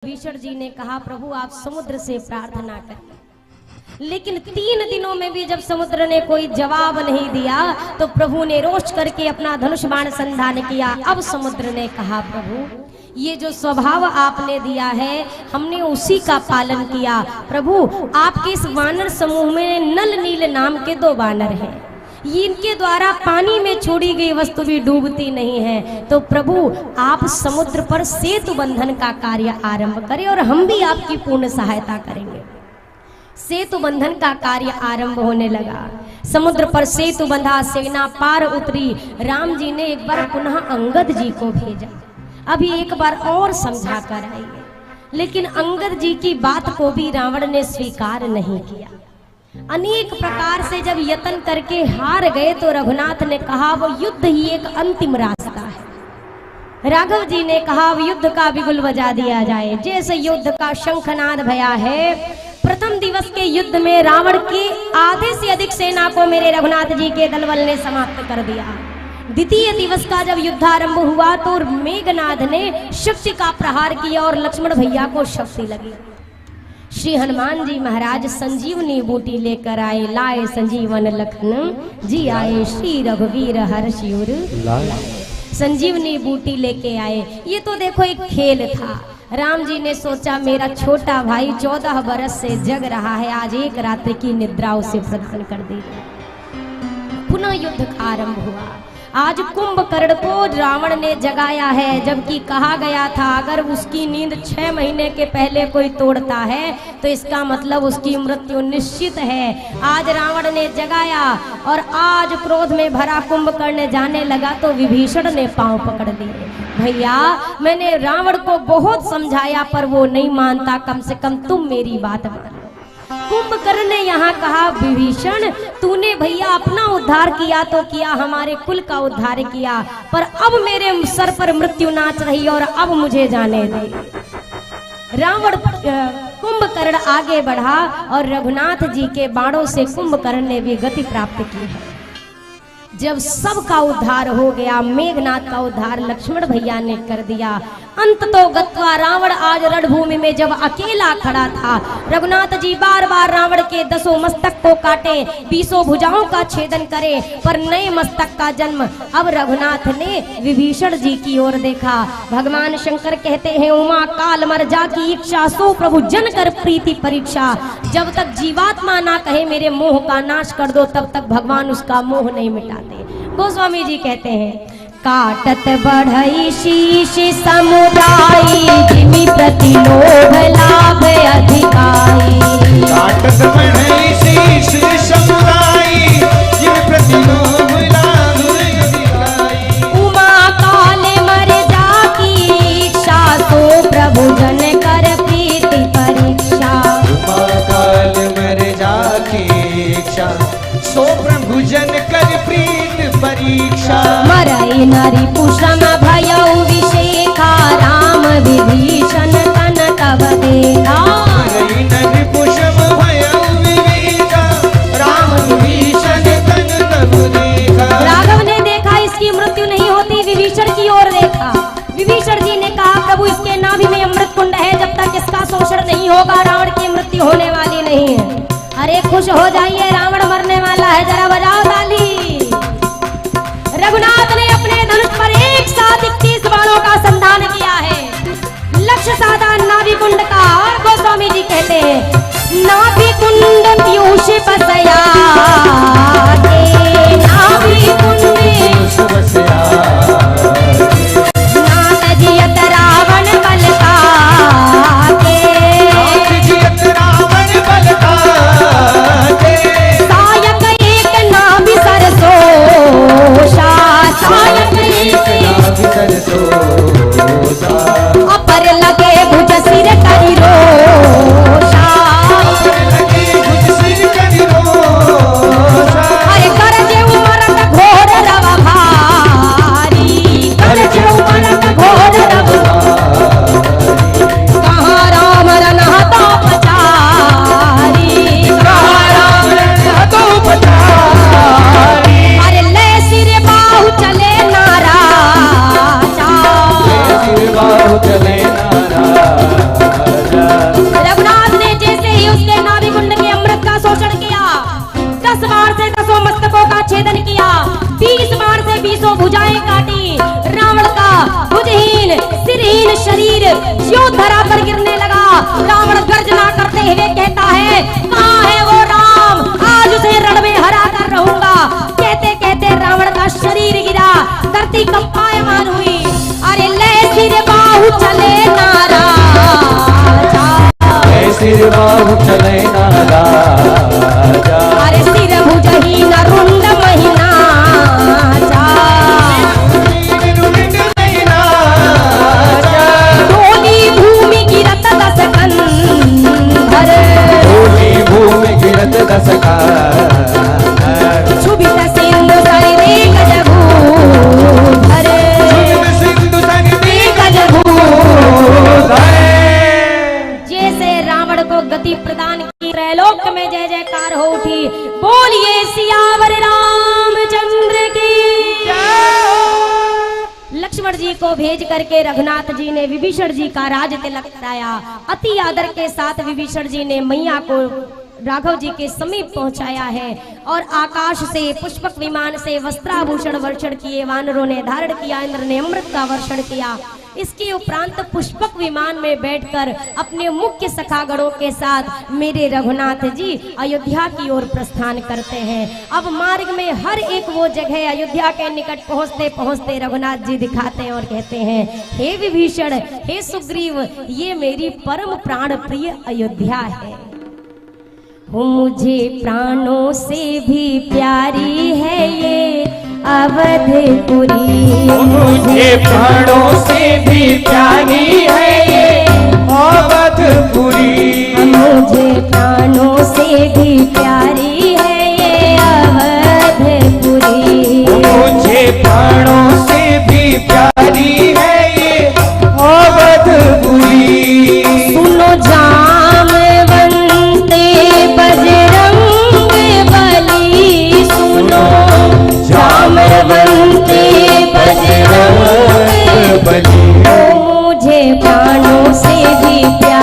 विभीषण जी ने कहा प्रभु आप समुद्र से प्रार्थना करें, लेकिन 3 दिनों में भी जब समुद्र ने कोई जवाब नहीं दिया तो प्रभु ने रोष करके अपना धनुष बाण संधान किया। अब समुद्र ने कहा प्रभु ये जो स्वभाव आपने दिया है हमने उसी का पालन किया। प्रभु आपके इस वानर समूह में नल नील नाम के 2 वानर हैं, इनके द्वारा पानी में छोड़ी गई वस्तु भी डूबती नहीं है, तो प्रभु आप समुद्र पर सेतु बंधन का कार्य आरंभ करें और हम भी आपकी पूर्ण सहायता करेंगे। सेतु बंधन का कार्य आरंभ होने लगा। समुद्र पर सेतु बंधा, सेना पार उतरी। राम जी ने एक बार पुनः अंगद जी को भेजा, अभी एक बार और समझा कर आइए, लेकिन अंगद जी की बात को भी रावण ने स्वीकार नहीं किया। अनेक प्रकार से जब यत्न करके हार गए तो रघुनाथ ने कहा वो युद्ध ही एक अंतिम रास्ता है। राघव जी ने कहा युद्ध का बिगुल बजा दिया जाए। जैसे युद्ध का शंखनाद भया है, प्रथम दिवस के युद्ध में रावण की आधे से अधिक सेना को मेरे रघुनाथ जी के दलबल ने समाप्त कर दिया। द्वितीय दिवस का जब युद्ध आरंभ हुआ तो मेघनाद ने शक्ति का प्रहार किया और लक्ष्मण भैया को शक्ति लगी। श्री हनुमान जी महाराज संजीवनी बूटी लेकर आए, लाए संजीवन लखन जी आए, श्री रघुवीर हर्षि उर लाए। संजीवनी बूटी लेके आए। ये तो देखो एक खेल था। राम जी ने सोचा मेरा छोटा भाई 14 बरस से जग रहा है, आज एक रात्रि की निद्रा उसे प्रदान कर दी। पुनः युद्ध का आरंभ हुआ। आज कुंभकर्ण को रावण ने जगाया है, जबकि कहा गया था अगर उसकी नींद 6 महीने के पहले कोई तोड़ता है तो इसका मतलब उसकी मृत्यु निश्चित है। आज रावण ने जगाया और आज क्रोध में भरा कुंभकर्ण जाने लगा तो विभीषण ने पांव पकड़ लिए। भैया मैंने रावण को बहुत समझाया पर वो नहीं मानता, कम से कम तुम मेरी बात मानो। कुंभकर्ण ने यहाँ कहा विभीषण तूने भैया अपना उद्धार किया तो किया, हमारे कुल का उद्धार किया, पर अब मेरे सर पर मृत्यु नाच रही और अब मुझे जाने दे। रावण कुंभकर्ण आगे बढ़ा और रघुनाथ जी के बाणों से कुंभकर्ण ने भी गति प्राप्त की है। जब सबका उद्धार हो गया, मेघनाथ का उद्धार लक्ष्मण भैया ने कर दिया। अंत तो गत्वा रावण आज रणभूमि में जब अकेला खड़ा था, रघुनाथ जी बार बार रावण के 10 मस्तक को काटे, 20 भुजाओं का छेदन करे, पर नए मस्तक का जन्म। अब रघुनाथ ने विभीषण जी की ओर देखा। भगवान शंकर कहते हैं उमा काल मर जा की इच्छा, सो प्रभु जन कर प्रीति परीक्षा। जब तक जीवात्मा ना कहे मेरे मोह का नाश कर दो, तब तक भगवान उसका मोह नहीं मिटाते। गोस्वामी जी कहते हैं काटत बढ़ई शीश समुदायी, जिमि प्रति लोभ लाभ अधिकाई। काटत बढ़ई शीश समुदायी, जिमि प्रति लोभ लाभ अधिकाई। उमा काल मर जा की इच्छा, सो प्रभु जन कर प्रीति परीक्षा। उमा काल मर जा की इच्छा, सो प्रभु जन कर प्रीति परीक्षा। मरई नरि पुषम भयउ विशेखा, राम विभीषण तन तब देखा। मरई नरि पुषम भयउ विशेखा, राम विभीषण तन तब देखा। राघव ने देखा इसकी मृत्यु नहीं होती, विभीषण की ओर देखा। विभीषण जी ने कहा प्रभु इसके नाभि में अमृत कुंड है, जब तक इसका शोषण नहीं होगा रावण की मृत्यु होने वाली नहीं है। अरे खुश हो जाइए, रावण मरने वाला है, जरा बजाओ ताली। रघुनाथ ने अपने धनुष पर एक साथ 21 बाणों का संधान किया है। लक्ष्य साधा नाभि कुंड का। और गोस्वामी जी कहते हैं नाभि कुंड पीयूष बसया, नाभि कुंड पीयूष बसया, नाथ जियत रावण बल का के, नाथ जियत रावण बल का के। सायक एक नाभि सरसोषा, सायक एक सरसोषा। अपर लगे भुज सिर करि रोषा, अपर लगे भुज सिर करि रोषा। निर्वाह चले ना राजा। अरे सिर भुजही न रुंड महीना डोली भूमि गिरत दस कंधर, डोली भूमि गिरत दस कंधर, क्षुभित सिंधु सरिते गजभूधर, सिंधु सरिते गजभूधर। जैसे रावण को गति प्रदान की, त्रैलोक में जय जयकार हो उठी। बोलिए सियावर रामचंद्र की। लक्ष्मण जी को भेज करके रघुनाथ जी ने विभीषण जी का राज तिलक कराया। अति आदर के साथ विभीषण जी ने मैया को राघव जी के समीप पहुंचाया है और आकाश से पुष्पक विमान से वस्त्राभूषण वर्षण किए, वानरों ने धारण किया, इंद्र ने अमृत का वर्षण किया। इसके उपरांत पुष्पक विमान में बैठकर अपने मुख्य सखागणों के साथ मेरे रघुनाथ जी अयोध्या की ओर प्रस्थान करते हैं। अब मार्ग में हर एक वो जगह अयोध्या के निकट पहुंचते पहुंचते रघुनाथ जी दिखाते हैं और कहते हैं, हे विभीषण, हे सुग्रीव, ये मेरी परम प्राण प्रिय अयोध्या है। हो मुझे प्राणों से भी प्यारी है ये अवधपुरी, मुझे प्राणों से भी प्यारी है ये अवधपुरी, मुझे प्राणों से भी प्यारी है ये अवधपुरी, मुझे प्राणों से भी प्यारी है ये अवधपुरी। सुनो जामवंते बजरंग बली, सुनो जामवंते बजरंग बली, मुझे प्राणों से भी प्यारी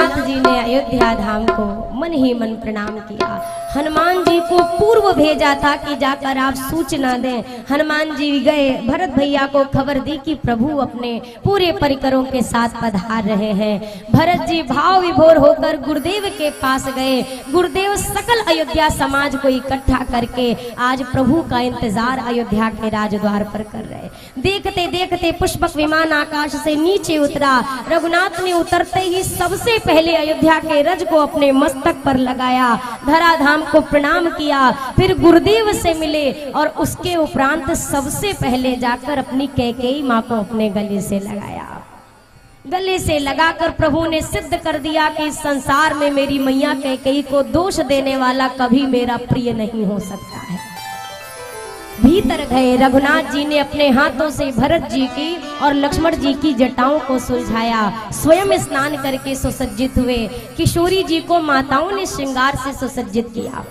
रघुनाथ जी ने अयोध्या धाम को मन ही मन प्रणाम किया। हनुमान जी को पूर्व भेजा था कि जाकर आप सूचना दें। हनुमान जी गए, भरत भैया को खबर दी कि प्रभु अपने पूरे परिकरों के साथ पधार रहे हैं। भरत जी भाव विभोर होकर गुरुदेव के पास गए। गुरुदेव सकल अयोध्या समाज को इकट्ठा करके आज प्रभु का इंतजार अयोध्या के राजद्वार पर कर रहे। देखते देखते पुष्पक विमान आकाश से नीचे उतरा। रघुनाथ ने उतरते ही सबसे पहले अयोध्या के रज को अपने मस्तक पर लगाया, धराधाम को प्रणाम किया, फिर गुरुदेव से मिले और उसके उपरांत सबसे पहले जाकर अपनी कैकेयी माँ को अपने गले से लगाया। गले से लगाकर प्रभु ने सिद्ध कर दिया कि इस संसार में मेरी मैया कैकेयी को दोष देने वाला कभी मेरा प्रिय नहीं हो सकता है। भीतर गए, रघुनाथ जी ने अपने हाथों से भरत जी की और लक्ष्मण जी की जटाओं को सुलझाया। स्वयं स्नान करके सुसज्जित हुए। किशोरी जी को माताओं ने श्रृंगार से सुसज्जित किया।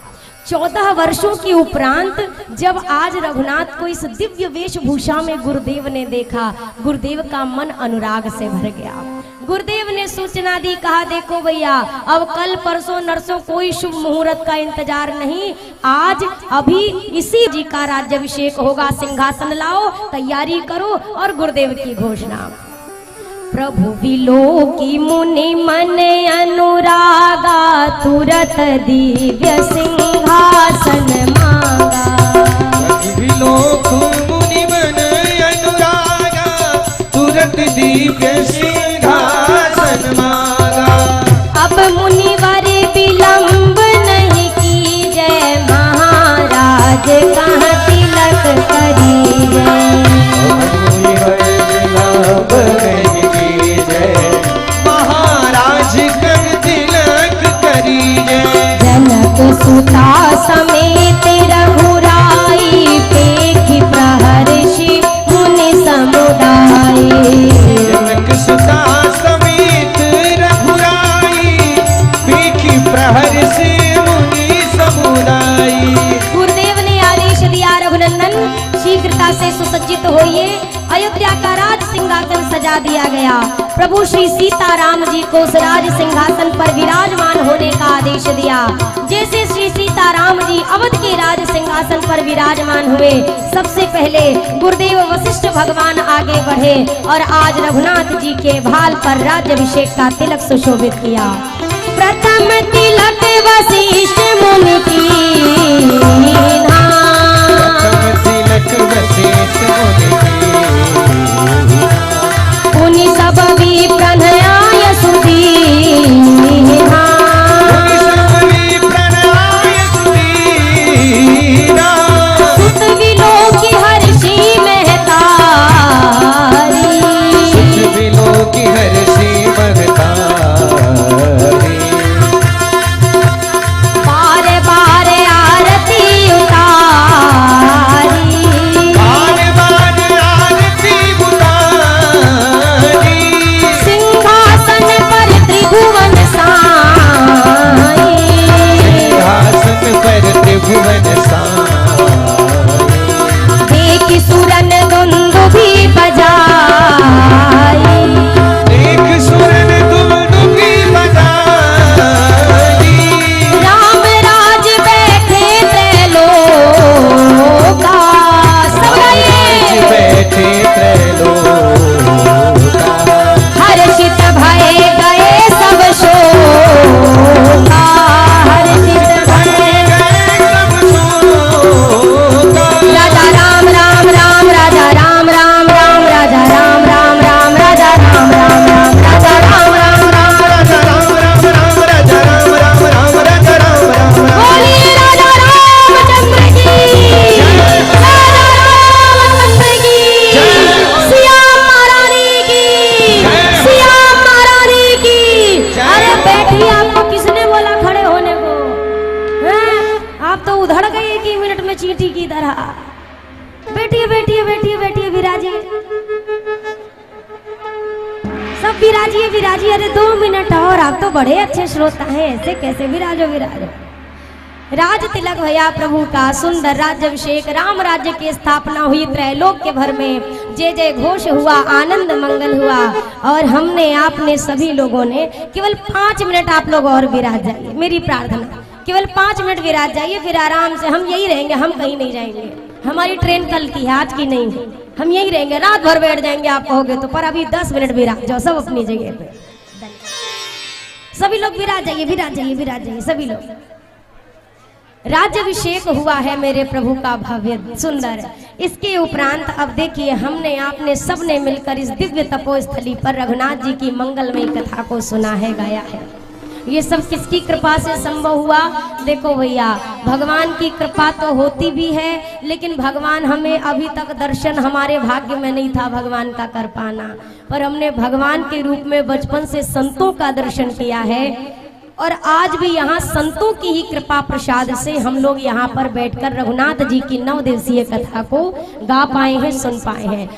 14 वर्षों के उपरांत जब आज रघुनाथ को इस दिव्य वेशभूषा में गुरुदेव ने देखा, गुरुदेव का मन अनुराग से भर गया। गुरुदेव ने सूचना दी, कहा देखो भैया, अब कल परसों नरसों कोई शुभ मुहूर्त का इंतजार नहीं, आज अभी इसी जी का राज्याभिषेक होगा, सिंहासन लाओ, तैयारी करो। और गुरुदेव की घोषणा, प्रभु विलोकी मुनि मन अनुरागा, तुरत दिव्य सिंहासन मांगा। विलोक मुनि मन अनुरागा, तुरत दिव्य सिंहासन मांगा। अब मुनिवर विलंब नहीं कीजय, महाराज कहाँ तिलक करीजय। जनक सुता समेत रघुराई, पेखी प्रहर्षि मुनि समुदाय। जनक सुता समेत रघुराई, पेखी प्रहर्षि मुनि समुदाय। गुरुदेव ने आदेश दिया, रघुनंदन शीघ्रता से सुसज्जित होइए। अयोध्या का राज सिंहासन सजा दिया गया। प्रभु श्री सीताराम जी को उस राज सिंहासन पर विराजमान होने का आदेश दिया। जैसे श्री सीताराम जी अवध के राज सिंहासन पर विराजमान हुए, सबसे पहले गुरुदेव वशिष्ठ भगवान आगे बढ़े और आज रघुनाथ जी के भाल पर राज्याभिषेक का तिलक सुशोभित किया। प्रथम तिलक वशिष्ठ मुनि की, तिलक वशिष्ठ मुनि की, मुनि सब प्रणयाय सुधीरा। सुत विलोकी हर्षि महतारी, सुत विलोकी हर्षि महतारी। बार बार आरती उतारी, बार बार आरती उतारी। सिंहासन पर त्रिभुवन साई, सिंहासन पर त्रिभुवन साई। देखि सुरन दुंदुभि बजाई, देख सुरन दुंदुभि बजाई। राम राज बैठे त्रैलोका। सब गाइए। बैठे त्रैलोका, हर्षित भय गए सब शोका। हर्षित भय राजा राम राम राम, राजा राम राम राम, राजा राम राम राम, राजा राम राम राम, राजा राम राम राम, राजा राम राम राम, राजा राम राम राम, राजा राम राम राम। बोलिए राजा रामचंद्र की, राजा रामचंद्र की, सियाम महारानी की, सियाम महारानी की। अरे बैठिए, आपको किसने बोला खड़े होने को? हैं? आप तो उधड़ गए 1 मिनट में चींटी की तरह। बैठिए बैठिए बैठिए बैठिए, विराजिए, सब विराजिए विराजिए। अरे 2 मिनट और, आप तो बड़े अच्छे श्रोता हैं, ऐसे कैसे? विराजो विराजो। राज तिलक भैया प्रभु का सुंदर राज्याभिषेक, राम राज्य की स्थापना हुई त्रैलोक्य भर में। जय जय घोष हुआ, आनंद मंगल हुआ। और हमने आपने सभी लोगों ने केवल 5 मिनट आप लोग और विराज जाइए, मेरी प्रार्थना, केवल 5 मिनट विराज जाइए, फिर आराम से हम यही रहेंगे, हम कहीं नहीं जाएंगे। हमारी ट्रेन कल की है, आज की नहीं है, हम यही रहेंगे, रात भर बैठ जाएंगे आप कहोगे तो, पर अभी 10 मिनट विराज जाओ सब अपनी जगह पे। सभी लोग विराज जाइए, विराज जाइए, विराज जाइए सभी लोग। राज्याभिषेक हुआ है मेरे प्रभु का भव्य सुंदर। इसके उपरांत अब देखिए हमने आपने सबने मिलकर इस दिव्य तपोस्थली पर रघुनाथ जी की मंगलमयी कथा को सुना है, गाया है। ये सब किसकी कृपा से संभव हुआ? देखो भैया, भगवान की कृपा तो होती भी है, लेकिन भगवान हमें अभी तक दर्शन हमारे भाग्य में नहीं था भगवान का कर पाना, पर हमने भगवान के रूप में बचपन से संतों का दर्शन किया है। और आज भी यहाँ संतों की ही कृपा प्रसाद से हम लोग यहाँ पर बैठकर रघुनाथ जी की 9 दिवसीय कथा को गा पाए हैं, सुन पाए हैं।